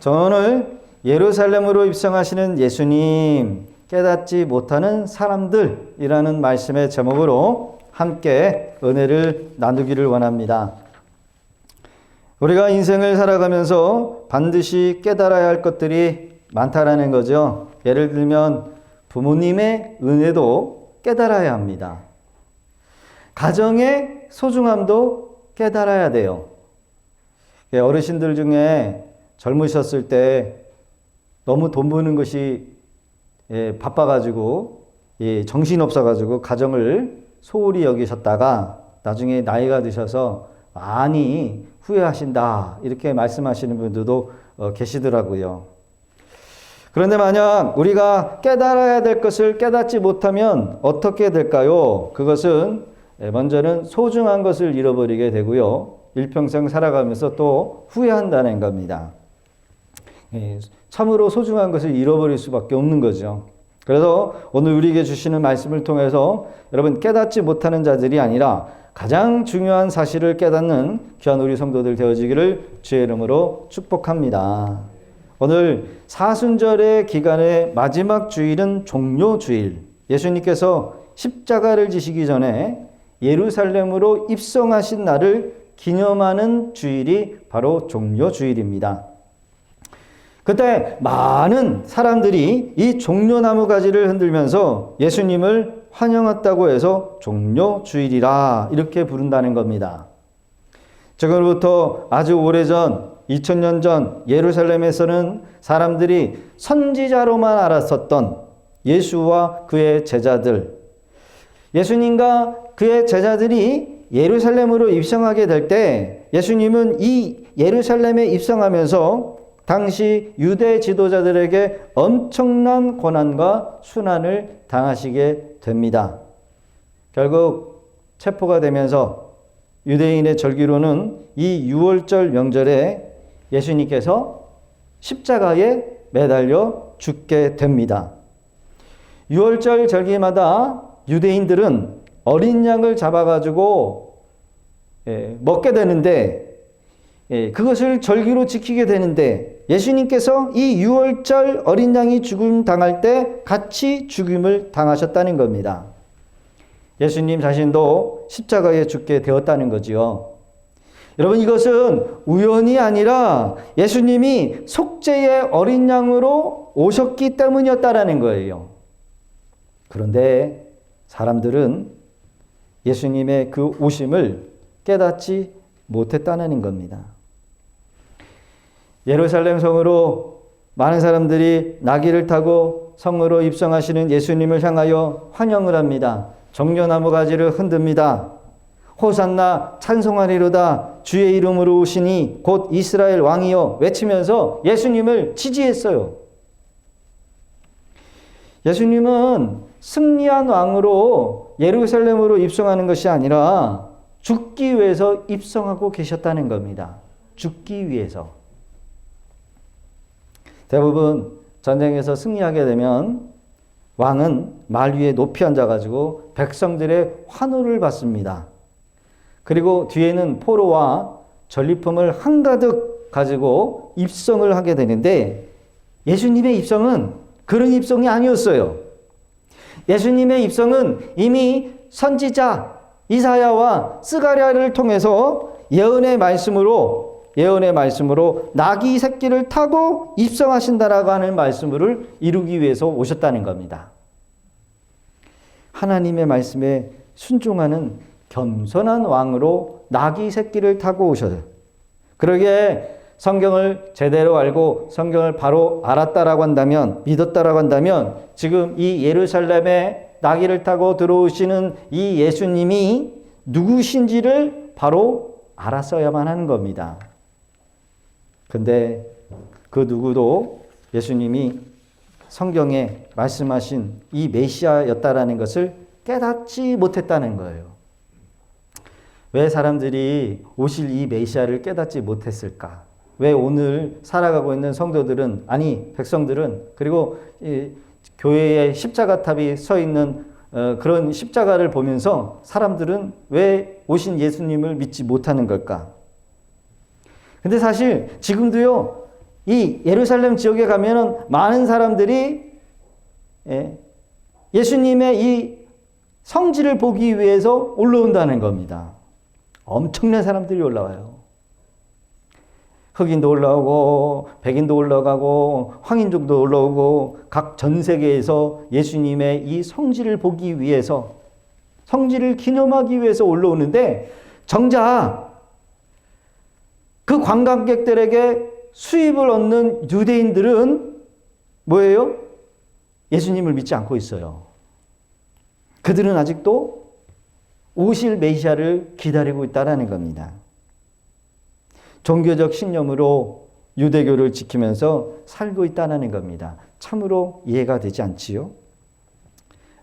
오늘 예루살렘으로 입성하시는 예수님, 깨닫지 못하는 사람들이라는 말씀의 제목으로 함께 은혜를 나누기를 원합니다. 우리가 인생을 살아가면서 반드시 깨달아야 할 것들이 많다라는 거죠. 예를 들면 부모님의 은혜도 깨달아야 합니다. 가정의 소중함도 깨달아야 돼요. 어르신들 중에 젊으셨을 때 너무 돈 버는 것이 바빠가지고 정신없어가지고 가정을 소홀히 여기셨다가 나중에 나이가 드셔서 많이 후회하신다 이렇게 말씀하시는 분들도 계시더라고요. 그런데 만약 우리가 깨달아야 될 것을 깨닫지 못하면 어떻게 될까요? 그것은 먼저는 소중한 것을 잃어버리게 되고요. 일평생 살아가면서 또 후회한다는 겁니다. 참으로 소중한 것을 잃어버릴 수밖에 없는 거죠. 그래서 오늘 우리에게 주시는 말씀을 통해서 여러분 깨닫지 못하는 자들이 아니라 가장 중요한 사실을 깨닫는 귀한 우리 성도들 되어지기를 주의 이름으로 축복합니다. 오늘 사순절의 기간의 마지막 주일은 종료주일. 예수님께서 십자가를 지시기 전에 예루살렘으로 입성하신 날을 기념하는 주일이 바로 종료주일입니다. 그때 많은 사람들이 이 종려나무 가지를 흔들면서 예수님을 환영했다고 해서 종려주일이라 이렇게 부른다는 겁니다. 지금부터 아주 오래전 2000년 전 예루살렘에서는 사람들이 선지자로만 알았었던 예수와 그의 제자들, 예수님과 그의 제자들이 예루살렘으로 입성하게 될 때 예수님은 이 예루살렘에 입성하면서 당시 유대 지도자들에게 엄청난 고난과 순환을 당하시게 됩니다. 결국 체포가 되면서 유대인의 절기로는 이 6월절 명절에 예수님께서 십자가에 매달려 죽게 됩니다. 6월절 절기마다 유대인들은 어린 양을 잡아가지고 먹게 되는데 그것을 절기로 지키게 되는데 예수님께서 이 6월절 어린 양이 죽음 당할 때 같이 죽임을 당하셨다는 겁니다. 예수님 자신도 십자가에 죽게 되었다는 거지요. 여러분 이것은 우연이 아니라 예수님이 속죄의 어린 양으로 오셨기 때문이었다라는 거예요. 그런데 사람들은 예수님의 그 오심을 깨닫지 못했다는 겁니다. 예루살렘 성으로 많은 사람들이 나귀를 타고 성으로 입성하시는 예수님을 향하여 환영을 합니다. 종려나무 가지를 흔듭니다. 호산나 찬송하리로다 주의 이름으로 오시니 곧 이스라엘 왕이여 외치면서 예수님을 지지했어요. 예수님은 승리한 왕으로 예루살렘으로 입성하는 것이 아니라 죽기 위해서 입성하고 계셨다는 겁니다. 죽기 위해서. 대부분 전쟁에서 승리하게 되면 왕은 말 위에 높이 앉아가지고 백성들의 환호를 받습니다. 그리고 뒤에는 포로와 전리품을 한가득 가지고 입성을 하게 되는데 예수님의 입성은 그런 입성이 아니었어요. 예수님의 입성은 이미 선지자 이사야와 스가랴를 통해서 예언의 말씀으로 나귀 새끼를 타고 입성하신다라고 하는 말씀을 이루기 위해서 오셨다는 겁니다. 하나님의 말씀에 순종하는 겸손한 왕으로 나귀 새끼를 타고 오셔요. 그러기에 성경을 제대로 알고 성경을 바로 알았다라고 한다면, 믿었다라고 한다면 지금 이 예루살렘에 나귀를 타고 들어오시는 이 예수님이 누구신지를 바로 알았어야만 하는 겁니다. 근데 그 누구도 예수님이 성경에 말씀하신 이 메시아였다라는 것을 깨닫지 못했다는 거예요. 왜 사람들이 오실 이 메시아를 깨닫지 못했을까? 왜 오늘 살아가고 있는 성도들은, 아니 백성들은, 그리고 이 교회에 십자가탑이 서 있는 그런 십자가를 보면서 사람들은 왜 오신 예수님을 믿지 못하는 걸까? 근데 사실 지금도요, 이 예루살렘 지역에 가면은 많은 사람들이 예수님의 이 성지를 보기 위해서 올라온다는 겁니다. 엄청난 사람들이 올라와요. 흑인도 올라오고 백인도 올라가고 황인족도 올라오고 각 전 세계에서 예수님의 이 성지를 보기 위해서, 성지를 기념하기 위해서 올라오는데, 정작 그 관광객들에게 수입을 얻는 유대인들은 뭐예요? 예수님을 믿지 않고 있어요. 그들은 아직도 오실 메시아를 기다리고 있다는 겁니다. 종교적 신념으로 유대교를 지키면서 살고 있다는 겁니다. 참으로 이해가 되지 않지요?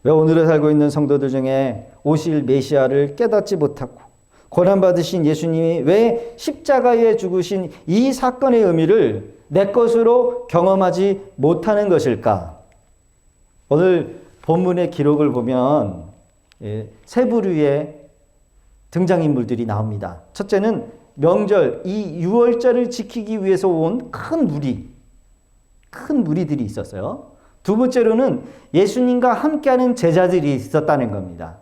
왜 오늘에 살고 있는 성도들 중에 오실 메시아를 깨닫지 못하고 고난받으신 예수님이 왜 십자가에 죽으신 이 사건의 의미를 내 것으로 경험하지 못하는 것일까? 오늘 본문의 기록을 보면 세 부류의 등장인물들이 나옵니다. 첫째는 명절, 이 유월절을 지키기 위해서 온 큰 무리들이 있었어요. 두 번째로는 예수님과 함께하는 제자들이 있었다는 겁니다.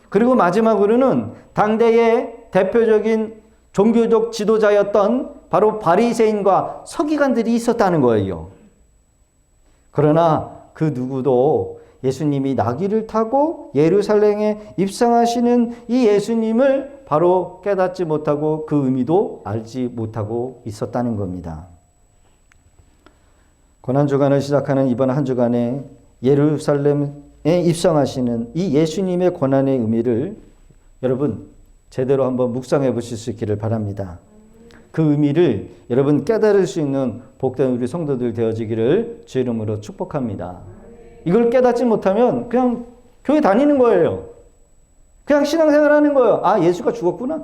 그리고 마지막으로는 당대의 대표적인 종교적 지도자였던 바로 바리새인과 서기관들이 있었다는 거예요. 그러나 그 누구도 예수님이 나귀를 타고 예루살렘에 입성하시는 이 예수님을 바로 깨닫지 못하고 그 의미도 알지 못하고 있었다는 겁니다. 고난주간을 시작하는 이번 한 주간에 예루살렘에 입성하시는 이 예수님의 고난의 의미를 여러분 제대로 한번 묵상해 보실 수 있기를 바랍니다. 그 의미를 여러분 깨달을 수 있는 복된 우리 성도들 되어지기를 주 이름으로 축복합니다. 이걸 깨닫지 못하면 그냥 교회 다니는 거예요. 그냥 신앙생활 하는 거예요. 아, 예수가 죽었구나.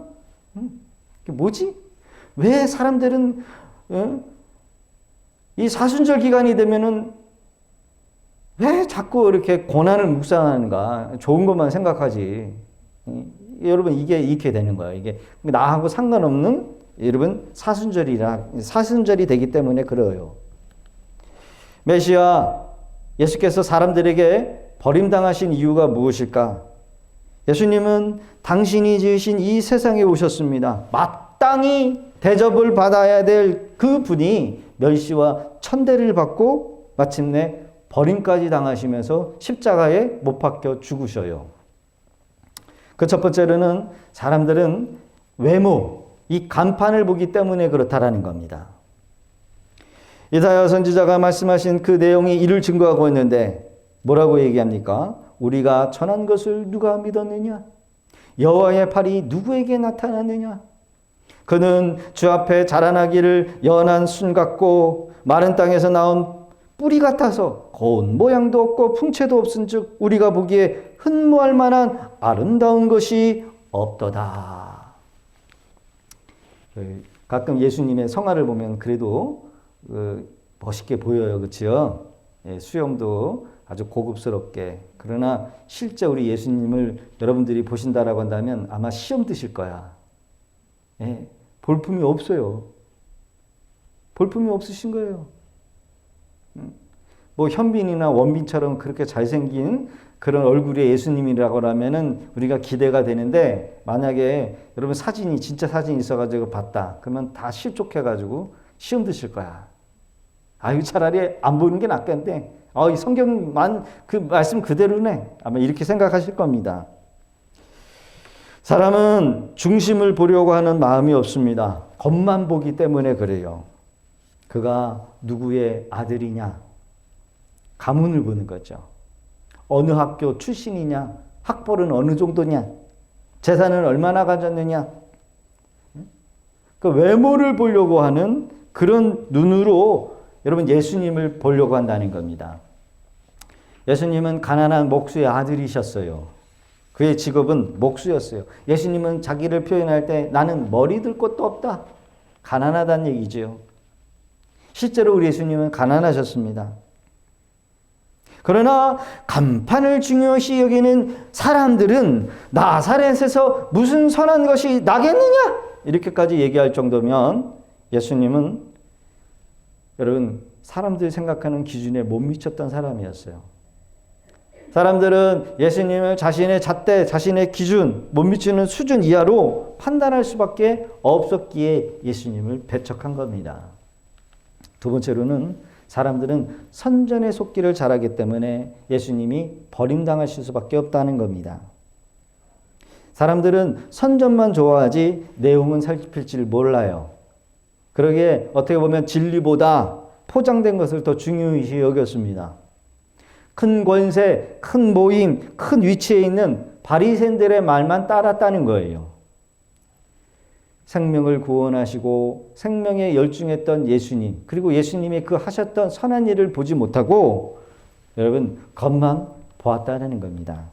이게 뭐지? 왜 사람들은 이 사순절 기간이 되면은 왜 자꾸 이렇게 고난을 묵상하는가? 좋은 것만 생각하지. 여러분 이게 이렇게 되는 거예요. 이게 나하고 상관없는 여러분 사순절이 되기 때문에 그래요. 메시아 예수께서 사람들에게 버림당하신 이유가 무엇일까? 예수님은 당신이 지으신 이 세상에 오셨습니다. 마땅히 대접을 받아야 될 그 분이 멸시와 천대를 받고 마침내 버림까지 당하시면서 십자가에 못 박혀 죽으셔요. 그 첫 번째로는 사람들은 외모, 이 간판을 보기 때문에 그렇다라는 겁니다. 이사야 선지자가 말씀하신 그 내용이 이를 증거하고 있는데 뭐라고 얘기합니까? 우리가 전한 것을 누가 믿었느냐? 여호와의 팔이 누구에게 나타났느냐? 그는 주 앞에 자라나기를 연한 순 같고 마른 땅에서 나온 뿌리 같아서 고운 모양도 없고 풍채도 없은즉 우리가 보기에 흠모할 만한 아름다운 것이 없도다. 가끔 예수님의 성화를 보면 그래도 멋있게 보여요. 그렇죠? 수염도 아주 고급스럽게. 그러나 실제 우리 예수님을 여러분들이 보신다라고 한다면 아마 시험 드실 거야. 볼품이 없어요. 볼품이 없으신 거예요. 뭐 현빈이나 원빈처럼 그렇게 잘생긴 그런 얼굴의 예수님이라고 하면은 우리가 기대가 되는데 만약에 여러분 사진이 진짜 사진이 있어가지고 봤다. 그러면 다 실족해가지고 시험 드실 거야. 아유 차라리 안 보는 게 낫겠는데 이 성경만 그 말씀 그대로네. 아마 이렇게 생각하실 겁니다. 사람은 중심을 보려고 하는 마음이 없습니다. 겉만 보기 때문에 그래요. 그가 누구의 아들이냐? 가문을 보는 거죠. 어느 학교 출신이냐? 학벌은 어느 정도냐? 재산은 얼마나 가졌느냐? 그 외모를 보려고 하는 그런 눈으로 여러분 예수님을 보려고 한다는 겁니다. 예수님은 가난한 목수의 아들이셨어요. 그의 직업은 목수였어요. 예수님은 자기를 표현할 때 나는 머리 들 것도 없다. 가난하다는 얘기죠. 실제로 우리 예수님은 가난하셨습니다. 그러나 간판을 중요시 여기는 사람들은 나사렛에서 무슨 선한 것이 나겠느냐? 이렇게까지 얘기할 정도면 예수님은 여러분, 사람들이 생각하는 기준에 못 미쳤던 사람이었어요. 사람들은 예수님을 자신의 잣대, 자신의 기준, 못 미치는 수준 이하로 판단할 수밖에 없었기에 예수님을 배척한 겁니다. 두 번째로는 사람들은 선전의 속기를 잘하기 때문에 예수님이 버림당하실 수밖에 없다는 겁니다. 사람들은 선전만 좋아하지 내용은 살필 줄 몰라요. 그러기에 어떻게 보면 진리보다 포장된 것을 더 중요시 여겼습니다. 큰 권세, 큰 모임, 큰 위치에 있는 바리새인들의 말만 따랐다는 거예요. 생명을 구원하시고 생명에 열중했던 예수님, 그리고 예수님이 그 하셨던 선한 일을 보지 못하고 여러분 겉만 보았다는 겁니다.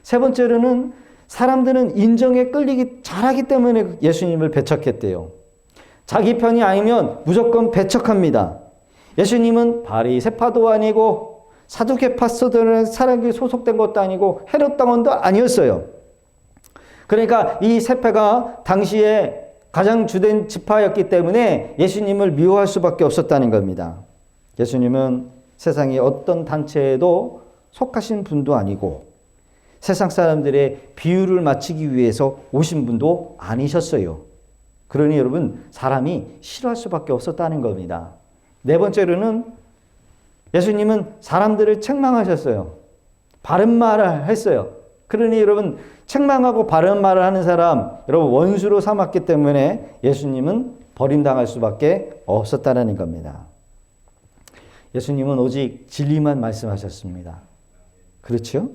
세 번째로는 사람들은 인정에 끌리기 잘하기 때문에 예수님을 배척했대요. 자기 편이 아니면 무조건 배척합니다. 예수님은 바리새파도 아니고 사두개파서들은 사람이 소속된 것도 아니고 헤롯 당원도 아니었어요. 그러니까 이 세파가 당시에 가장 주된 지파였기 때문에 예수님을 미워할 수밖에 없었다는 겁니다. 예수님은 세상의 어떤 단체에도 속하신 분도 아니고 세상 사람들의 비유를 맞추기 위해서 오신 분도 아니셨어요. 그러니 여러분 사람이 싫어할 수밖에 없었다는 겁니다. 네 번째로는 예수님은 사람들을 책망하셨어요. 바른 말을 했어요. 그러니 여러분 책망하고 바른 말을 하는 사람 여러분 원수로 삼았기 때문에 예수님은 버림당할 수밖에 없었다는 겁니다. 예수님은 오직 진리만 말씀하셨습니다. 그렇죠?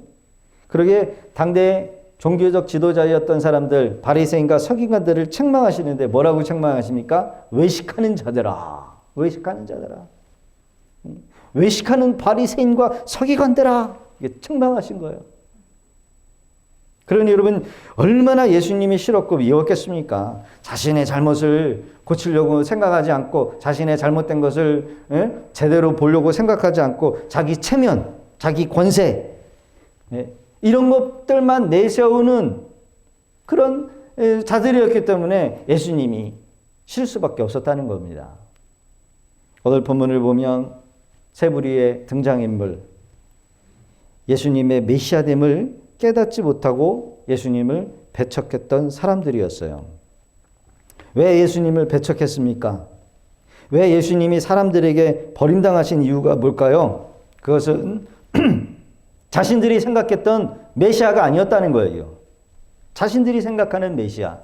그러게 당대 종교적 지도자였던 사람들 바리새인과 서기관들을 책망하시는데 뭐라고 책망하십니까? 외식하는 자들아. 외식하는 자들아. 외식하는 바리새인과 서기관들아. 이게 책망하신 거예요. 그러니 여러분 얼마나 예수님이 싫었고 미웠겠습니까? 자신의 잘못을 고치려고 생각하지 않고 자신의 잘못된 것을 제대로 보려고 생각하지 않고 자기 체면, 자기 권세 이런 것들만 내세우는 그런 자들이었기 때문에 예수님이 싫을 수밖에 없었다는 겁니다. 오늘 본문을 보면 세 부류의 등장인물 예수님의 메시아됨을 깨닫지 못하고 예수님을 배척했던 사람들이었어요. 왜 예수님을 배척했습니까? 왜 예수님이 사람들에게 버림당하신 이유가 뭘까요? 그것은 자신들이 생각했던 메시아가 아니었다는 거예요. 자신들이 생각하는 메시아.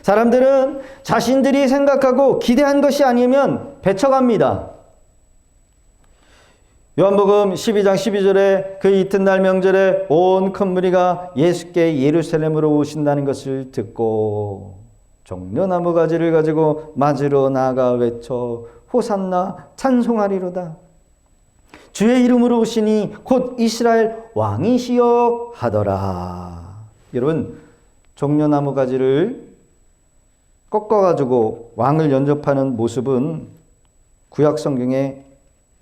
사람들은 자신들이 생각하고 기대한 것이 아니면 배척합니다. 요한복음 12장 12절에 그 이튿날 명절에 온 큰 무리가 예수께 예루살렘으로 오신다는 것을 듣고 종려나무 가지를 가지고 맞으러 나아가 외쳐 호산나 찬송하리로다. 주의 이름으로 오시니 곧 이스라엘 왕이시여 하더라. 여러분 종려나무 가지를 꺾어가지고 왕을 연접하는 모습은 구약 성경에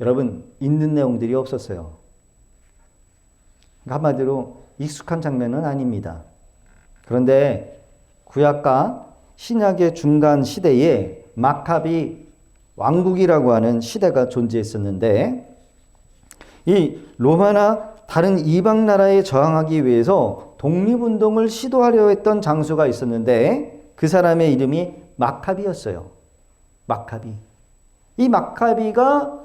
여러분 있는 내용들이 없었어요. 한마디로 익숙한 장면은 아닙니다. 그런데 구약과 신약의 중간 시대에 마카비 왕국이라고 하는 시대가 존재했었는데 이 로마나 다른 이방 나라에 저항하기 위해서 독립운동을 시도하려 했던 장수가 있었는데 그 사람의 이름이 마카비였어요. 마카비. 이 마카비가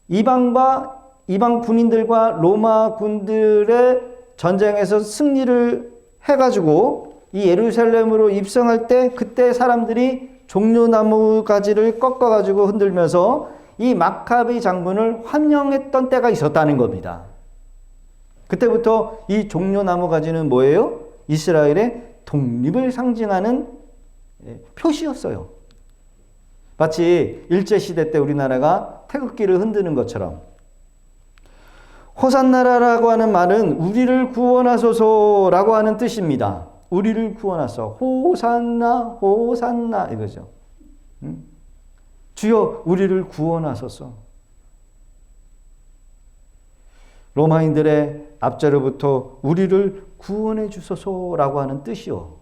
이방 군인들과 로마 군들의 전쟁에서 승리를 해가지고 이 예루살렘으로 입성할 때 그때 사람들이 종려나무 가지를 꺾어가지고 흔들면서 이 마카비 장군을 환영했던 때가 있었다는 겁니다. 그때부터 이 종려나무 가지는 뭐예요? 이스라엘의 독립을 상징하는 표시였어요. 마치 일제시대 때 우리나라가 태극기를 흔드는 것처럼 호산나라라고 하는 말은 우리를 구원하소서라고 하는 뜻입니다. 우리를 구원하소서. 호산나 호산나 이거죠. 주여 우리를 구원하소서. 로마인들의 압제로부터 우리를 구원해 주소서라고 하는 뜻이요.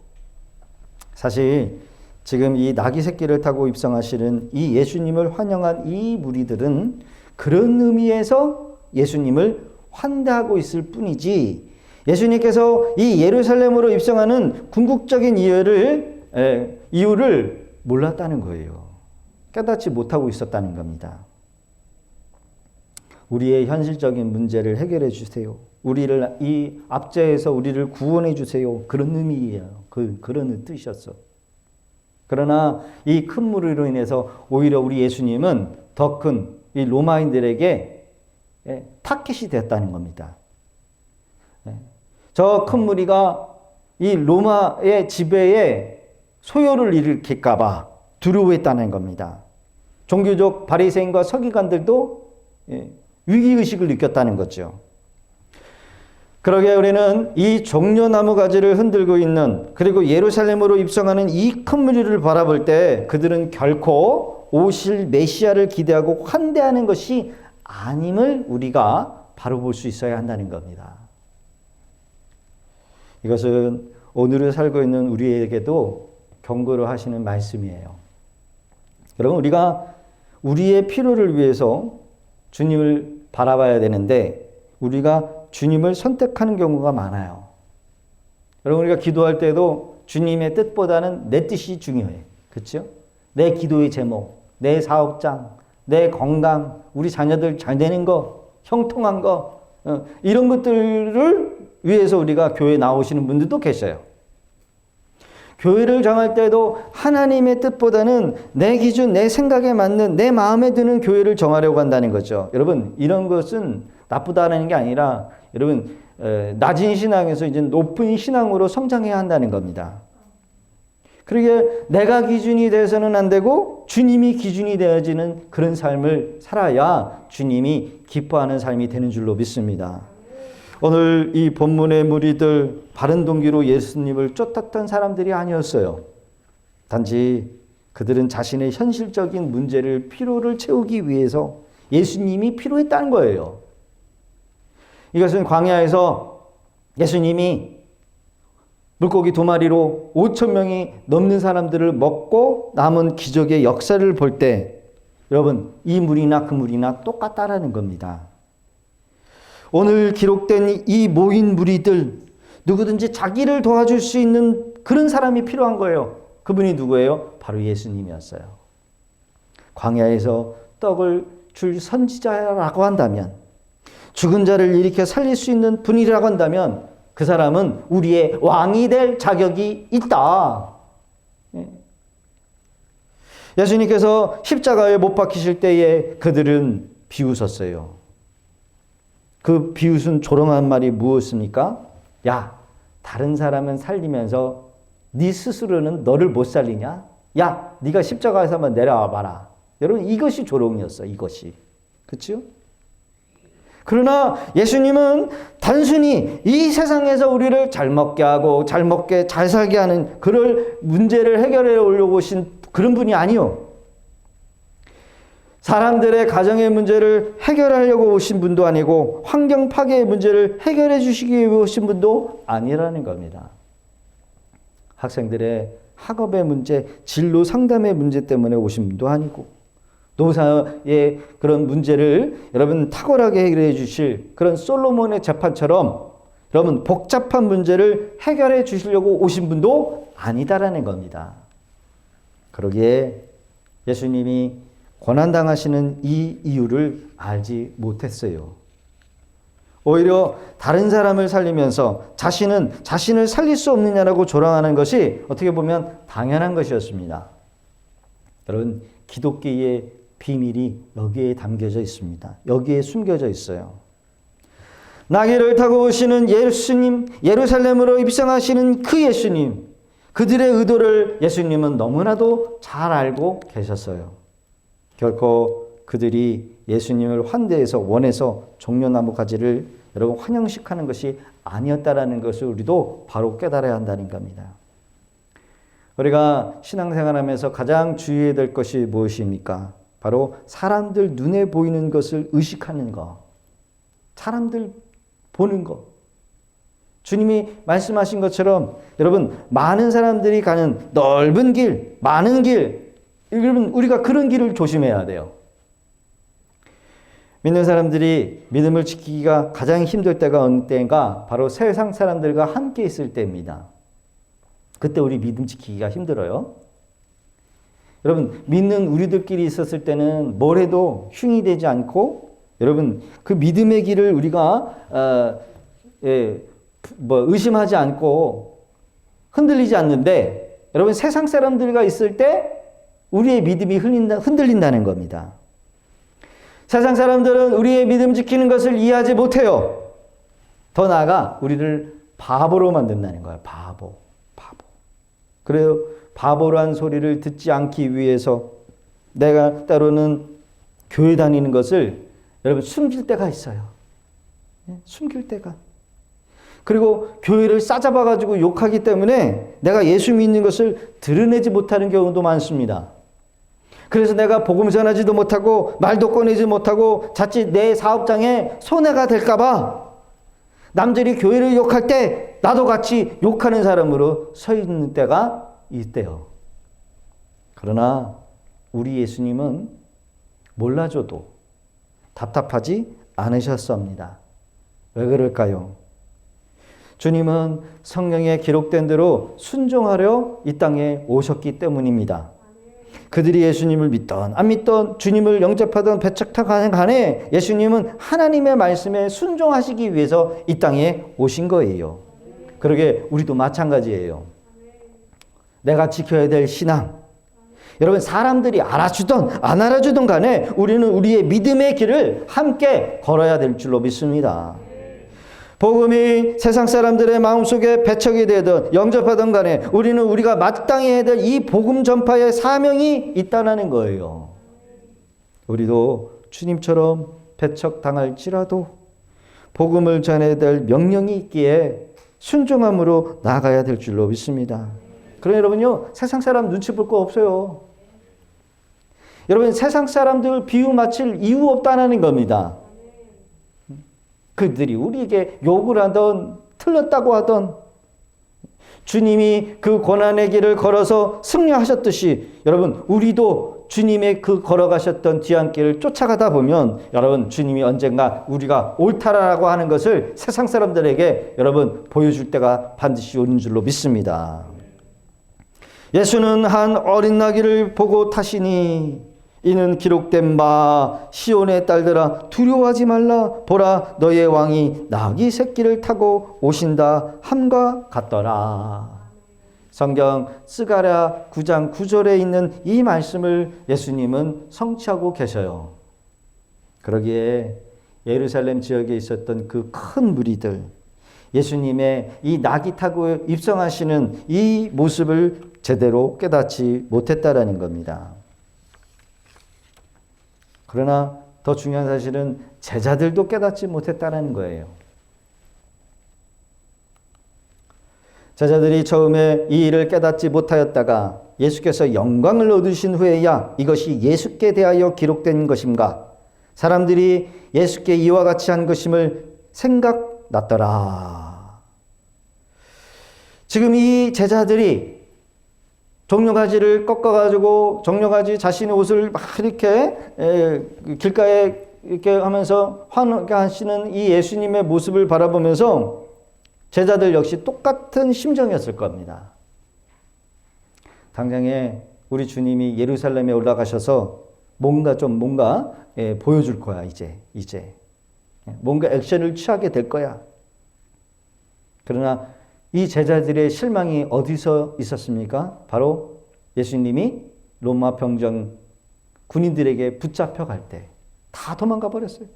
사실 지금 이 나귀 새끼를 타고 입성하시는 이 예수님을 환영한 이 무리들은 그런 의미에서 예수님을 환대하고 있을 뿐이지, 예수님께서 이 예루살렘으로 입성하는 궁극적인 이유를 몰랐다는 거예요. 깨닫지 못하고 있었다는 겁니다. 우리의 현실적인 문제를 해결해 주세요. 우리를 이 압제에서 우리를 구원해 주세요. 그런 의미예요. 그런 뜻이었어. 그러나 이 큰 무리로 인해서 오히려 우리 예수님은 더 큰 이 로마인들에게 타깃이 됐다는 겁니다. 저 큰 무리가 이 로마의 지배에 소요를 일으킬까 봐 두려워했다는 겁니다. 종교적 바리새인과 서기관들도 위기의식을 느꼈다는 거죠. 그러게 우리는 이 종려나무 가지를 흔들고 있는, 그리고 예루살렘으로 입성하는 이 큰 무리를 바라볼 때 그들은 결코 오실 메시아를 기대하고 환대하는 것이 아님을 우리가 바로 볼 수 있어야 한다는 겁니다. 이것은 오늘을 살고 있는 우리에게도 경고를 하시는 말씀이에요. 여러분, 우리가 우리의 필요를 위해서 주님을 바라봐야 되는데 우리가 주님을 선택하는 경우가 많아요. 여러분, 우리가 기도할 때도 주님의 뜻보다는 내 뜻이 중요해. 그렇죠? 내 기도의 제목, 내 사업장, 내 건강, 우리 자녀들 잘 되는 거, 형통한 거, 이런 것들을 위해서 우리가 교회에 나오시는 분들도 계셔요. 교회를 정할 때도 하나님의 뜻보다는 내 기준, 내 생각에 맞는, 내 마음에 드는 교회를 정하려고 한다는 거죠. 여러분, 이런 것은 나쁘다는 게 아니라 여러분, 낮은 신앙에서 이제 높은 신앙으로 성장해야 한다는 겁니다. 그러게 내가 기준이 돼서는 안 되고 주님이 기준이 되어지는 그런 삶을 살아야 주님이 기뻐하는 삶이 되는 줄로 믿습니다. 오늘 이 본문의 무리들 바른 동기로 예수님을 쫓았던 사람들이 아니었어요. 단지 그들은 자신의 현실적인 문제를, 필요를 채우기 위해서 예수님이 필요했다는 거예요. 이것은 광야에서 예수님이 물고기 2마리로 5,000명이 넘는 사람들을 먹고 남은 기적의 역사를 볼 때 여러분, 이 무리나 그 무리나 똑같다라는 겁니다. 오늘 기록된 이 모인 무리들, 누구든지 자기를 도와줄 수 있는 그런 사람이 필요한 거예요. 그분이 누구예요? 바로 예수님이었어요. 광야에서 떡을 줄 선지자라고 한다면, 죽은 자를 일으켜 살릴 수 있는 분이라고 한다면 그 사람은 우리의 왕이 될 자격이 있다. 예수님께서 십자가에 못 박히실 때에 그들은 비웃었어요. 그 비웃은 조롱한 말이 무엇입니까? 야, 다른 사람은 살리면서 네 스스로는 너를 못 살리냐? 야, 네가 십자가에서 한번 내려와 봐라. 여러분, 이것이 조롱이었어요. 이것이. 그렇죠? 그러나 예수님은 단순히 이 세상에서 우리를 잘 먹게 하고 잘 먹게 잘 살게 하는 그럴 문제를 해결해 오려고 오신 그런 분이 아니요. 사람들의 가정의 문제를 해결하려고 오신 분도 아니고 환경 파괴의 문제를 해결해 주시기 위해 오신 분도 아니라는 겁니다. 학생들의 학업의 문제, 진로 상담의 문제 때문에 오신 분도 아니고 노사의 그런 문제를 여러분 탁월하게 해결해 주실 그런 솔로몬의 재판처럼 여러분 복잡한 문제를 해결해 주시려고 오신 분도 아니다라는 겁니다. 그러기에 예수님이 고난당하시는 이 이유를 알지 못했어요. 오히려 다른 사람을 살리면서 자신을 살릴 수 없느냐라고 조롱하는 것이 어떻게 보면 당연한 것이었습니다. 여러분, 기독교의 비밀이 여기에 담겨져 있습니다. 여기에 숨겨져 있어요. 나귀를 타고 오시는 예수님, 예루살렘으로 입성하시는 그 예수님, 그들의 의도를 예수님은 너무나도 잘 알고 계셨어요. 결코 그들이 예수님을 환대해서 원해서 종려나무 가지를 여러분 환영식하는 것이 아니었다라는 것을 우리도 바로 깨달아야 한다는 겁니다. 우리가 신앙생활하면서 가장 주의해야 될 것이 무엇입니까? 바로 사람들 눈에 보이는 것을 의식하는 것. 사람들 보는 것. 주님이 말씀하신 것처럼 여러분 많은 사람들이 가는 넓은 길, 많은 길, 여러분 우리가 그런 길을 조심해야 돼요. 믿는 사람들이 믿음을 지키기가 가장 힘들 때가 어느 때인가? 바로 세상 사람들과 함께 있을 때입니다. 그때 우리 믿음 지키기가 힘들어요. 여러분 믿는 우리들끼리 있었을 때는 뭘 해도 흉이 되지 않고 여러분 그 믿음의 길을 우리가 의심하지 않고 흔들리지 않는데 여러분 세상 사람들과 있을 때 우리의 믿음이 흔들린다는 겁니다. 세상 사람들은 우리의 믿음 지키는 것을 이해하지 못해요. 더 나아가 우리를 바보로 만든다는 거예요. 바보. 그래요. 바보란 소리를 듣지 않기 위해서 내가 때로는 교회 다니는 것을 여러분 숨길 때가 있어요. 숨길 때가. 그리고 교회를 싸잡아가지고 욕하기 때문에 내가 예수 믿는 것을 드러내지 못하는 경우도 많습니다. 그래서 내가 복음 전하지도 못하고 말도 꺼내지 못하고 자칫 내 사업장에 손해가 될까봐 남들이 교회를 욕할 때 나도 같이 욕하는 사람으로 서 있는 때가 있대요. 그러나 우리 예수님은 몰라줘도 답답하지 않으셨습니다. 왜 그럴까요? 주님은 성경에 기록된 대로 순종하려 이 땅에 오셨기 때문입니다. 그들이 예수님을 믿던 안 믿던 주님을 영접하던 배척하던 간에 예수님은 하나님의 말씀에 순종하시기 위해서 이 땅에 오신 거예요. 그러게 우리도 마찬가지예요. 내가 지켜야 될 신앙. 여러분 사람들이 알아주던 안 알아주던 간에 우리는 우리의 믿음의 길을 함께 걸어야 될 줄로 믿습니다. 복음이 세상 사람들의 마음속에 배척이 되든 영접하던 간에 우리는 우리가 마땅히 해야 될 이 복음 전파의 사명이 있다는 거예요. 우리도 주님처럼 배척당할지라도 복음을 전해야 될 명령이 있기에 순종함으로 나아가야 될 줄로 믿습니다. 그러나 여러분요, 세상 사람 눈치 볼 거 없어요. 여러분 세상 사람들 비유 맞힐 이유 없다는 겁니다. 그들이 우리에게 욕을 하던 틀렸다고 하던 주님이 그 고난의 길을 걸어서 승리하셨듯이 여러분 우리도 주님의 그 걸어가셨던 뒤안길을 쫓아가다 보면 여러분 주님이 언젠가 우리가 옳다라고 하는 것을 세상 사람들에게 여러분 보여줄 때가 반드시 오는 줄로 믿습니다. 예수는 한 어린 나귀를 보고 타시니 이는 기록된 바 시온의 딸들아 두려워하지 말라 보라 너의 왕이 나귀 새끼를 타고 오신다 함과 같더라. 성경 스가랴 9장 9절에 있는 이 말씀을 예수님은 성취하고 계셔요. 그러기에 예루살렘 지역에 있었던 그 큰 무리들 예수님의 이 나귀 타고 입성하시는 이 모습을 제대로 깨닫지 못했다라는 겁니다. 그러나 더 중요한 사실은 제자들도 깨닫지 못했다는 거예요. 제자들이 처음에 이 일을 깨닫지 못하였다가 예수께서 영광을 얻으신 후에야 이것이 예수께 대하여 기록된 것인가? 사람들이 예수께 이와 같이 한 것임을 생각났더라. 지금 이 제자들이 종려가지를 꺾어가지고 종려가지 자신의 옷을 막 이렇게 길가에 이렇게 하면서 환호하시는 이 예수님의 모습을 바라보면서 제자들 역시 똑같은 심정이었을 겁니다. 당장에 우리 주님이 예루살렘에 올라가셔서 뭔가 보여줄 거야 이제 뭔가 액션을 취하게 될 거야. 그러나 이 제자들의 실망이 어디서 있었습니까? 바로 예수님이 로마 병정 군인들에게 붙잡혀 갈 때 다 도망가 버렸어요.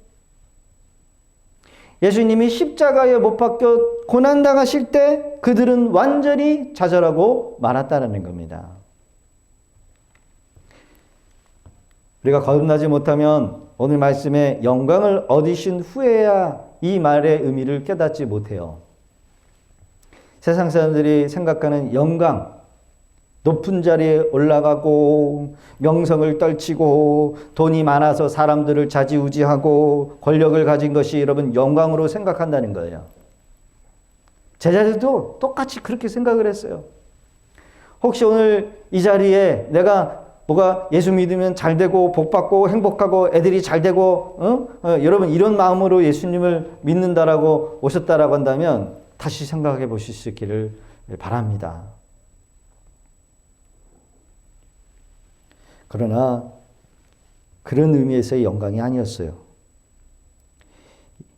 예수님이 십자가에 못 박혀 고난당하실 때 그들은 완전히 좌절하고 말았다는 겁니다. 우리가 거듭나지 못하면 오늘 말씀에 영광을 얻으신 후에야 이 말의 의미를 깨닫지 못해요. 세상 사람들이 생각하는 영광, 높은 자리에 올라가고 명성을 떨치고 돈이 많아서 사람들을 좌지우지하고 권력을 가진 것이 여러분 영광으로 생각한다는 거예요. 제자들도 똑같이 그렇게 생각을 했어요. 혹시 오늘 이 자리에 내가 뭐가 예수 믿으면 잘 되고 복 받고 행복하고 애들이 잘 되고 여러분 이런 마음으로 예수님을 믿는다라고 오셨다라고 한다면 다시 생각해 보실 수 있기를 바랍니다. 그러나 그런 의미에서의 영광이 아니었어요.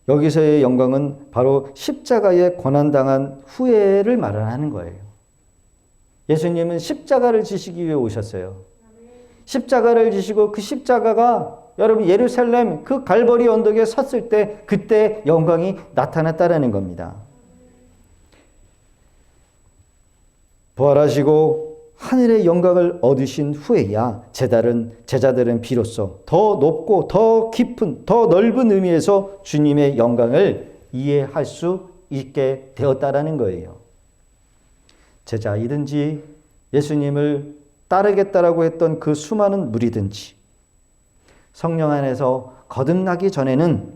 여기서의 영광은 바로 십자가에 고난당한 후회를 말하는 거예요. 예수님은 십자가를 지시기 위해 오셨어요. 십자가를 지시고 그 십자가가 여러분 예루살렘 그 갈보리 언덕에 섰을 때 그때 영광이 나타났다라는 겁니다. 부활하시고 하늘의 영광을 얻으신 후에야 제자들은 비로소 더 높고 더 깊은 더 넓은 의미에서 주님의 영광을 이해할 수 있게 되었다라는 거예요. 제자이든지 예수님을 따르겠다라고 했던 그 수많은 무리든지 성령 안에서 거듭나기 전에는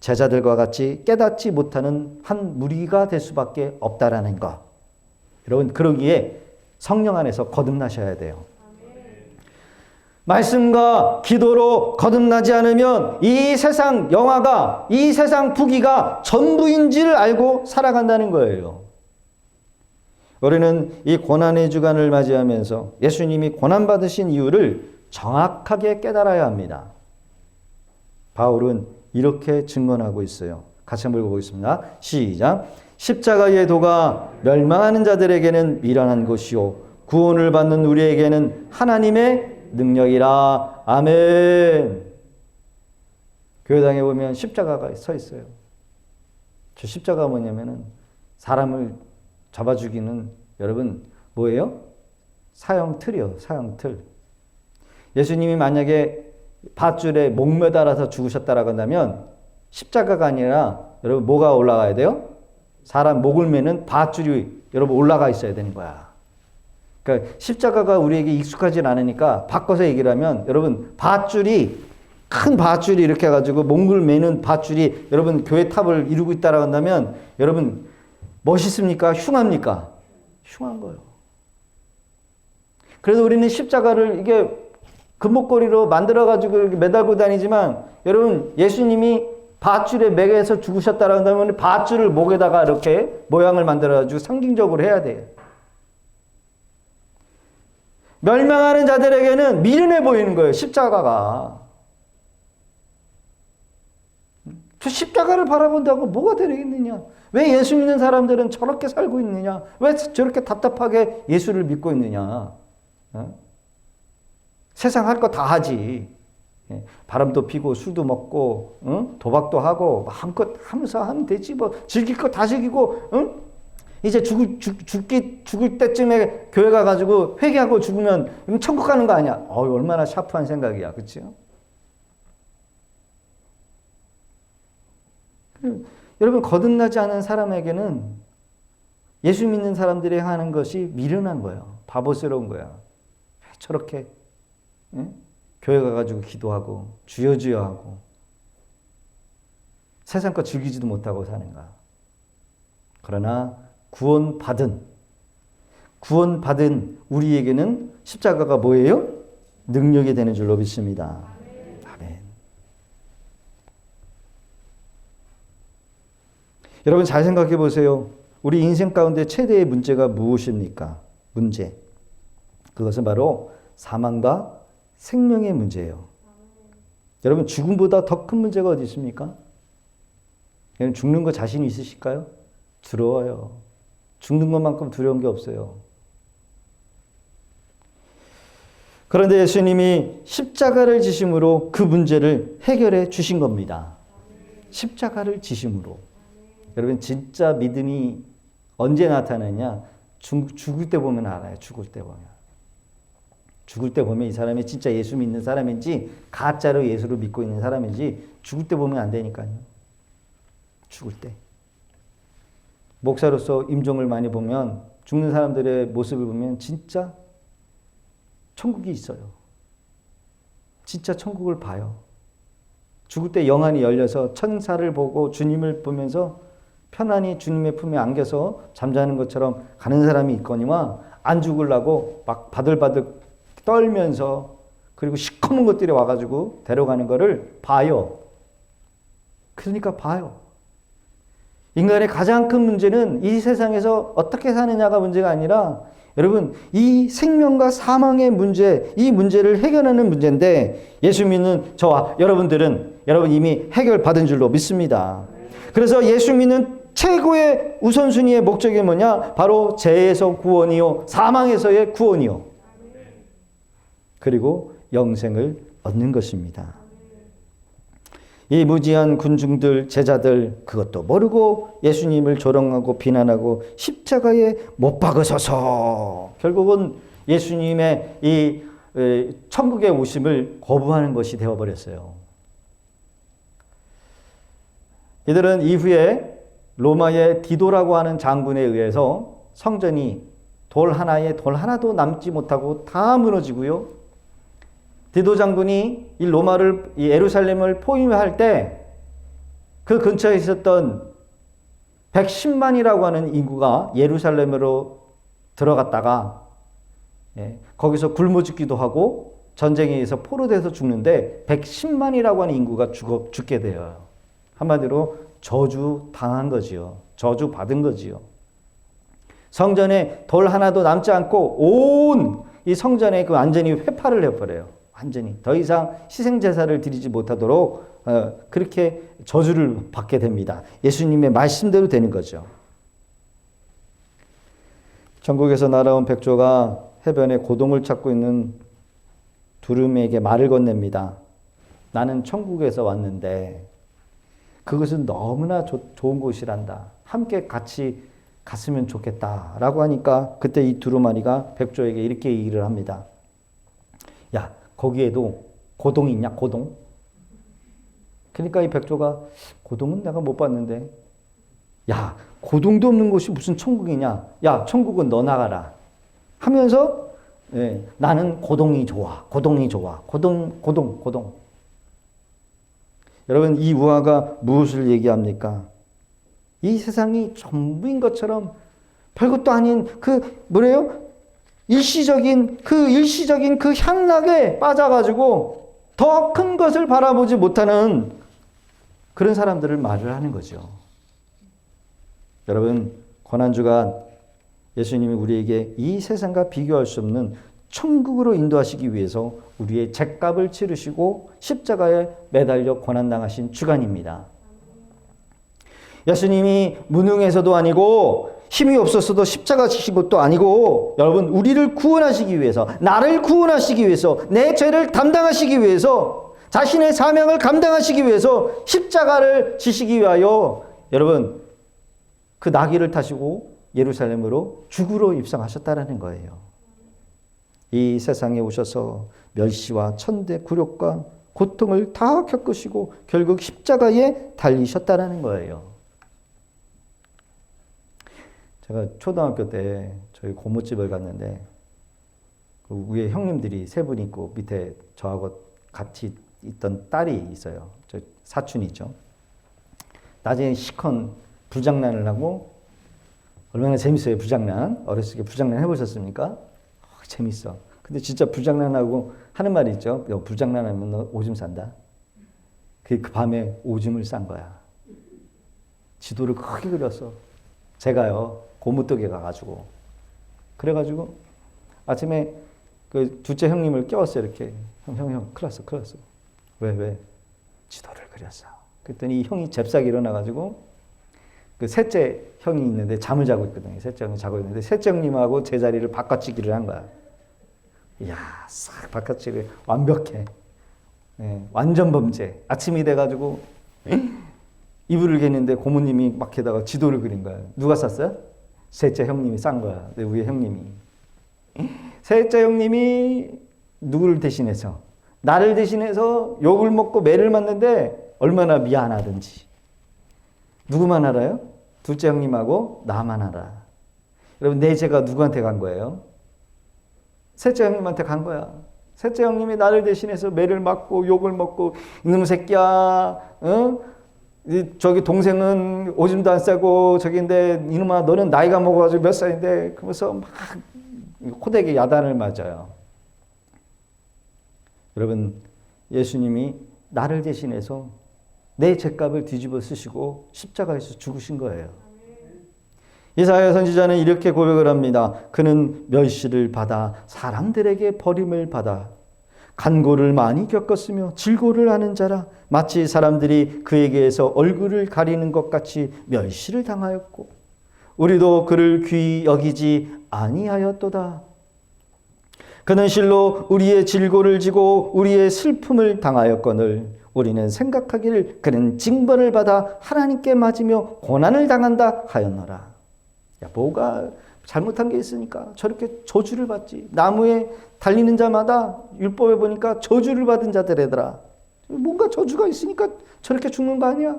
제자들과 같이 깨닫지 못하는 한 무리가 될 수밖에 없다라는 것. 여러분 그러기에 성령 안에서 거듭나셔야 돼요. 말씀과 기도로 거듭나지 않으면 이 세상 영화가 이 세상 부귀가 전부인지를 알고 살아간다는 거예요. 우리는 이 고난의 주간을 맞이하면서 예수님이 고난받으신 이유를 정확하게 깨달아야 합니다. 바울은 이렇게 증언하고 있어요. 같이 한번 읽어보겠습니다. 시작. 십자가의 도가 멸망하는 자들에게는 미련한 것이요 구원을 받는 우리에게는 하나님의 능력이라. 아멘. 교회당에 보면 십자가가 서 있어요. 저 십자가가 뭐냐면은 사람을 잡아 죽이는 여러분 뭐예요? 사형틀이요. 사형틀. 예수님이 만약에 밧줄에 목 매달아서 죽으셨다라고 한다면 십자가가 아니라 여러분 뭐가 올라가야 돼요? 사람 목을 매는 밧줄이 여러분 올라가 있어야 되는 거야. 그러니까 십자가가 우리에게 익숙하진 않으니까 바꿔서 얘기를 하면 여러분 밧줄이 큰 밧줄이 이렇게 해가지고 목을 매는 밧줄이 여러분 교회 탑을 이루고 있다라고 한다면 여러분 멋있습니까? 흉합니까? 흉한 거예요. 그래서 우리는 십자가를 이게 금목걸이로 만들어가지고 이렇게 매달고 다니지만 여러분 예수님이 밧줄에 매개해서 죽으셨다라고 한다면 밧줄을 목에다가 이렇게 모양을 만들어가지고 상징적으로 해야 돼요. 멸망하는 자들에게는 미련해 보이는 거예요. 십자가가. 저 십자가를 바라본다고 뭐가 되겠느냐? 왜 예수 믿는 사람들은 저렇게 살고 있느냐? 왜 저렇게 답답하게 예수를 믿고 있느냐? 세상 할 거 다 하지. 바람도 피고 술도 먹고 도박도 하고 마음껏 하면서 하면 되지. 뭐 즐길 거 다 즐기고 이제 죽을 때쯤에 교회 가가지고 회개하고 죽으면 천국 가는 거 아니야? 얼마나 샤프한 생각이야. 그렇죠? 여러분 거듭나지 않은 사람에게는 예수 믿는 사람들이 하는 것이 미련한 거예요. 바보스러운 거야. 왜 저렇게 교회 가가지고 기도하고 주여 주여 하고 세상 거 즐기지도 못하고 사는가. 그러나 구원받은 우리에게는 십자가가 뭐예요? 능력이 되는 줄로 믿습니다. 아멘. 여러분 잘 생각해 보세요. 우리 인생 가운데 최대의 문제가 무엇입니까? 문제. 그것은 바로 사망과 생명의 문제예요. 여러분 죽음보다 더 큰 문제가 어디 있습니까? 여러분 죽는 거 자신 있으실까요? 두려워요. 죽는 것만큼 두려운 게 없어요. 그런데 예수님이 십자가를 지심으로 그 문제를 해결해 주신 겁니다. 십자가를 지심으로. 여러분 진짜 믿음이 언제 나타나냐? 죽을 때 보면 알아요. 죽을 때 보면. 죽을 때 보면 이 사람이 진짜 예수 믿는 사람인지 가짜로 예수를 믿고 있는 사람인지 죽을 때 보면 안 되니까요. 죽을 때. 목사로서 임종을 많이 보면 죽는 사람들의 모습을 보면 진짜 천국이 있어요. 진짜 천국을 봐요. 죽을 때 영안이 열려서 천사를 보고 주님을 보면서 편안히 주님의 품에 안겨서 잠자는 것처럼 가는 사람이 있거니와 안 죽으려고 막 바들바들 떨면서 그리고 시커먼 것들이 와가지고 데려가는 거를 봐요. 그러니까 봐요. 인간의 가장 큰 문제는 이 세상에서 어떻게 사느냐가 문제가 아니라 여러분 이 생명과 사망의 문제, 이 문제를 해결하는 문제인데 예수 믿는 저와 여러분들은 여러분 이미 해결받은 줄로 믿습니다. 그래서 예수 믿는 최고의 우선순위의 목적이 뭐냐? 바로 죄에서 구원이요 사망에서의 구원이요 그리고 영생을 얻는 것입니다. 이 무지한 군중들, 제자들 그것도 모르고 예수님을 조롱하고 비난하고 십자가에 못 박으소서 결국은 예수님의 이 천국에 오심을 거부하는 것이 되어버렸어요. 이들은 이후에 로마의 디도라고 하는 장군에 의해서 성전이 돌 하나도 남지 못하고 다 무너지고요. 디도 장군이 이 예루살렘을 포위할 때 그 근처에 있었던 110만이라고 하는 인구가 예루살렘으로 들어갔다가 거기서 굶어 죽기도 하고 전쟁에 의해서 포로돼서 죽는데 110만이라고 하는 인구가 죽게 돼요. 한마디로 저주 당한 거지요. 저주 받은 거지요. 성전에 돌 하나도 남지 않고 온 이 성전에 그 완전히 회파를 해버려요. 완전히 더 이상 희생제사를 드리지 못하도록 그렇게 저주를 받게 됩니다. 예수님의 말씀대로 되는 거죠. 전국에서 날아온 백조가 해변에 고동을 찾고 있는 두루미에게 말을 건넵니다. 나는 천국에서 왔는데 그것은 너무나 좋은 곳이란다. 함께 같이 갔으면 좋겠다라고 하니까 그때 이 두루마리가 백조에게 이렇게 얘기를 합니다. 야, 거기에도 고동이 있냐? 고동? 그러니까 이 백조가 고동은 내가 못 봤는데 야, 고동도 없는 곳이 무슨 천국이냐? 야, 천국은 너 나가라 하면서 나는 고동이 좋아. 고동이 좋아. 고동. 여러분 이 우화가 무엇을 얘기합니까? 이 세상이 전부인 것처럼 별것도 아닌 일시적인 그 향락에 빠져가지고 더 큰 것을 바라보지 못하는 그런 사람들을 말을 하는 거죠. 여러분 고난주간 예수님이 우리에게 이 세상과 비교할 수 없는 천국으로 인도하시기 위해서 우리의 죗값을 치르시고 십자가에 매달려 고난당하신 주간입니다. 예수님이 무능해서도 아니고 힘이 없었어도 십자가 지신 것도 아니고 여러분 우리를 구원하시기 위해서 나를 구원하시기 위해서 내 죄를 담당하시기 위해서 자신의 사명을 감당하시기 위해서 십자가를 지시기 위하여 여러분 그 나귀를 타시고 예루살렘으로 죽으러 입성하셨다라는 거예요. 이 세상에 오셔서 멸시와 천대 굴욕과 고통을 다 겪으시고 결국 십자가에 달리셨다라는 거예요. 제가 초등학교 때 저희 고모집을 갔는데 그 위에 형님들이 세 분 있고 밑에 저하고 같이 있던 딸이 있어요. 저 사촌이 있죠. 나중에 시컨 불장난을 하고 얼마나 재밌어요. 불장난. 어렸을 때 불장난 해보셨습니까? 재밌어. 근데 진짜 불장난하고 하는 말이 있죠. 불장난하면 너 오줌 싼다. 그 밤에 오줌을 싼 거야. 지도를 크게 그렸어. 제가요. 고무떡에 가가지고. 그래가지고 아침에 그 둘째 형님을 깨웠어요. 이렇게. 형, 큰일 났어. 왜? 지도를 그렸어. 그랬더니 이 형이 잽싸게 일어나가지고 그 셋째 형이 있는데 잠을 자고 있거든요. 셋째 형이 자고 있는데 셋째 형님하고 제자리를 바꿔치기를 한 거야. 이야, 싹 바꿔치기 완벽해. 완전 범죄. 아침이 돼가지고 이불을 개는데 고모님이 막 게다가 지도를 그린 거야. 누가 쌌어요? 셋째 형님이 싼 거야. 내 위에 형님이. 셋째 형님이 누구를 대신해서? 나를 대신해서 욕을 먹고 매를 맞는데 얼마나 미안하든지. 누구만 알아요? 둘째 형님하고 나만 알아. 여러분 내 죄가 누구한테 간 거예요? 셋째 형님한테 간 거야. 셋째 형님이 나를 대신해서 매를 맞고 욕을 먹고 이놈 새끼야, 저기 동생은 오줌도 안 싸고 저기인데 이놈아 너는 나이가 먹어가지고 몇 살인데 그러면서 막 호되게 야단을 맞아요. 여러분 예수님이 나를 대신해서 내 죄값을 뒤집어 쓰시고 십자가에서 죽으신 거예요. 이사야 선지자는 이렇게 고백을 합니다. 그는 멸시를 받아 사람들에게 버림을 받아 간고를 많이 겪었으며 질고를 하는 자라 마치 사람들이 그에게서 얼굴을 가리는 것 같이 멸시를 당하였고 우리도 그를 귀히 여기지 아니하였도다. 그는 실로 우리의 질고를 지고 우리의 슬픔을 당하였거늘 우리는 생각하기를 그는 징벌을 받아 하나님께 맞으며 고난을 당한다 하였노라. 야, 뭐가 잘못한 게 있으니까 저렇게 저주를 받지. 나무에 달리는 자마다 율법에 보니까 저주를 받은 자들이더라. 뭔가 저주가 있으니까 저렇게 죽는 거 아니야?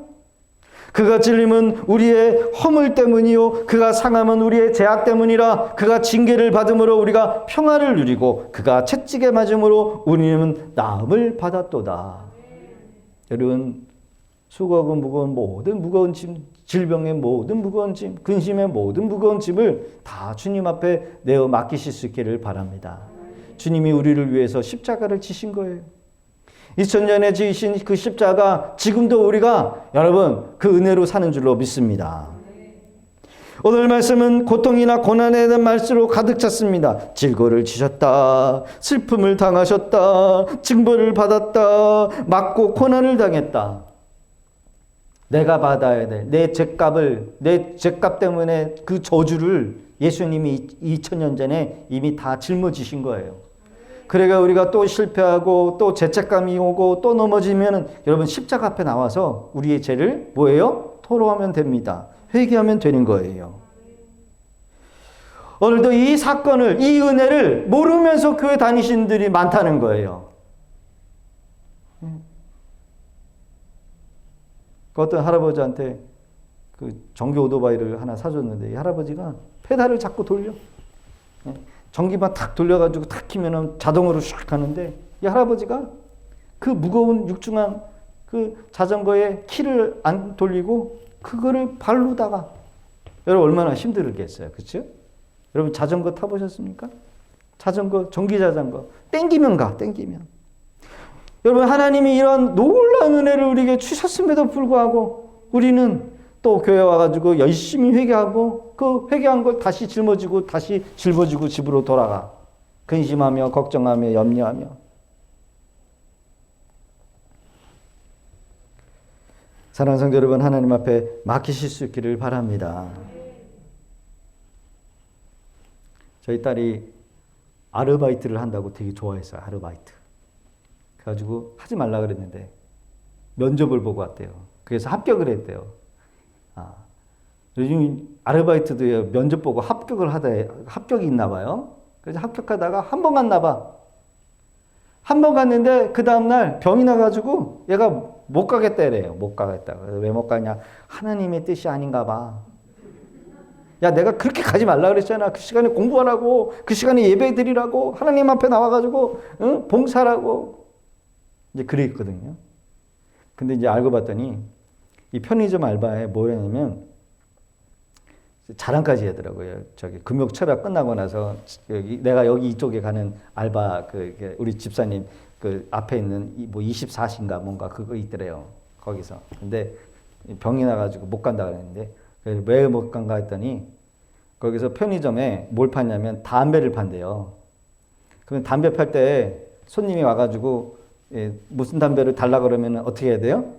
그가 찔림은 우리의 허물 때문이요 그가 상함은 우리의 죄악 때문이라. 그가 징계를 받음으로 우리가 평화를 누리고 그가 채찍에 맞음으로 우리는 나음을 받았도다. 여러분 수고하고 무거운 모든 무거운 짐, 질병의 모든 무거운 짐, 근심의 모든 무거운 짐을 다 주님 앞에 내어 맡기실 수 있기를 바랍니다. 주님이 우리를 위해서 십자가를 지신 거예요. 2000년에 지으신 그 십자가 지금도 우리가 여러분 그 은혜로 사는 줄로 믿습니다. 오늘 말씀은 고통이나 고난에 대한 말씀으로 가득 찼습니다. 질고를 지셨다. 슬픔을 당하셨다. 징벌을 받았다. 맞고 고난을 당했다. 내가 받아야 될 내 죄값을 내 죄값 때문에 그 저주를 예수님이 2000년 전에 이미 다 짊어지신 거예요. 그러니까 우리가 또 실패하고 또 죄책감이 오고 또 넘어지면 여러분 십자가 앞에 나와서 우리의 죄를 뭐예요? 토로하면 됩니다. 회개하면 되는 거예요. 오늘도 이 사건을 이 은혜를 모르면서 교회 다니시는 분들이 많다는 거예요. 그 어떤 할아버지한테 그 전기 오토바이를 하나 사줬는데 이 할아버지가 페달을 자꾸 돌려. 전기만 탁 돌려가지고 탁 키면은 자동으로 슉 가는데 이 할아버지가 그 무거운 육중한 그 자전거에 키를 안 돌리고 그거를 발로다가 여러분 얼마나 힘들겠어요. 그렇죠? 여러분 자전거 타보셨습니까? 자전거, 전기 자전거 땡기면 가, 땡기면. 여러분 하나님이 이런 놀라운 은혜를 우리에게 주셨음에도 불구하고 우리는 또 교회 와가지고 열심히 회개하고 그 회개한 걸 다시 짊어지고 다시 짊어지고 집으로 돌아가. 근심하며 걱정하며 염려하며. 사랑하는 성도 여러분 하나님 앞에 맡기실 수 있기를 바랍니다. 저희 딸이 아르바이트를 한다고 되게 좋아했어요. 아르바이트. 그래가지고 하지 말라 그랬는데 면접을 보고 왔대요. 그래서 합격을 했대요. 요즘 아르바이트도 면접 보고 합격이 있나 봐요. 그래서 합격하다가 한 번 갔나 봐. 한 번 갔는데 그 다음날 병이 나가지고 얘가 못 가겠다 이래요. 못 가겠다. 왜 못 가냐? 하나님의 뜻이 아닌가 봐. 야, 내가 그렇게 가지 말라 그랬잖아. 그 시간에 공부하라고, 그 시간에 예배 드리라고, 하나님 앞에 나와가지고, 응? 봉사하라고. 이제 그랬거든요. 근데 이제 알고 봤더니, 이 편의점 알바에 뭐였냐면, 자랑까지 하더라고요. 저기 금욕 철학 끝나고 나서, 내가 여기 이쪽에 가는 알바, 우리 집사님, 그 앞에 있는 뭐 24시인가 뭔가 그거 있더래요. 거기서. 근데 병이 나가지고 못 간다 그랬는데, 왜 못 간가 했더니 거기서 편의점에 뭘 파냐면 담배를 판대요. 그러면 담배 팔 때 손님이 와가지고 무슨 담배를 달라 그러면 어떻게 해야 돼요?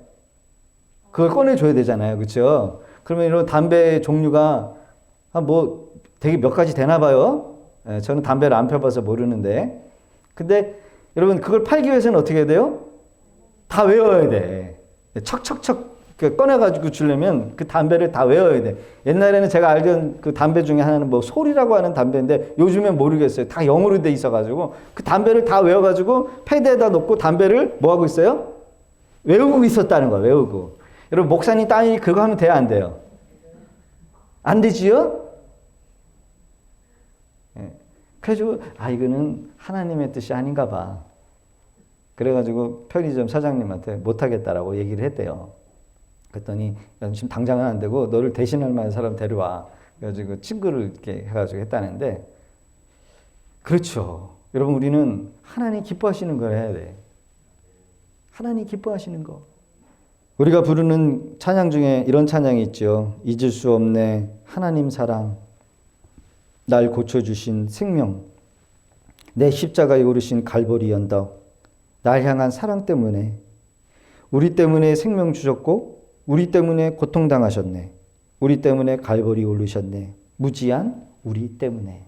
그걸 꺼내줘야 되잖아요. 그렇죠? 그러면 이런 담배 종류가 뭐 되게 몇 가지 되나 봐요. 저는 담배를 안 펴봐서 모르는데. 근데 여러분 그걸 팔기 위해서는 어떻게 해야 돼요? 다 외워야 돼. 척척척 꺼내가지고 주려면 그 담배를 다 외워야 돼. 옛날에는 제가 알던 그 담배 중에 하나는 뭐 솔이라고 하는 담배인데 요즘엔 모르겠어요. 다 영어로 돼 있어가지고 그 담배를 다 외워가지고 패드에다 놓고 담배를 뭐 하고 있어요? 외우고 있었다는 거예요. 외우고. 여러분 목사님 따님이 그거 하면 돼요? 안 돼요? 안 되지요? 그래가지고 이거는 하나님의 뜻이 아닌가 봐. 그래가지고 편의점 사장님한테 못하겠다라고 얘기를 했대요. 그랬더니 야, 지금 당장은 안 되고 너를 대신할 만한 사람 데려와. 그래가지고 친구를 이렇게 해가지고 했다는데, 그렇죠. 여러분, 우리는 하나님 기뻐하시는 걸 해야 돼. 하나님 기뻐하시는 거. 우리가 부르는 찬양 중에 이런 찬양이 있죠. 잊을 수 없네 하나님 사랑, 날 고쳐주신 생명, 내 십자가에 오르신 갈보리 언덕, 날 향한 사랑 때문에, 우리 때문에 생명 주셨고 우리 때문에 고통당하셨네. 우리 때문에 갈보리 오르셨네. 무지한 우리 때문에.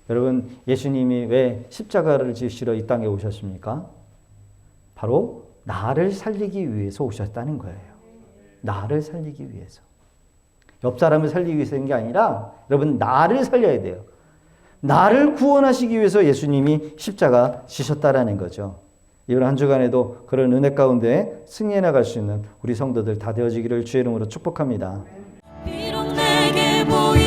여러분, 예수님이 왜 십자가를 지시러 이 땅에 오셨습니까? 바로 나를 살리기 위해서 오셨다는 거예요. 나를 살리기 위해서. 옆 사람을 살리기 위해서인 게 아니라 여러분, 나를 살려야 돼요. 나를 구원하시기 위해서 예수님이 십자가 지셨다라는 거죠. 이번 한 주간에도 그런 은혜 가운데 승리해 나갈 수 있는 우리 성도들 다 되어지기를 주의 이름으로 축복합니다. 비록 내게 보이는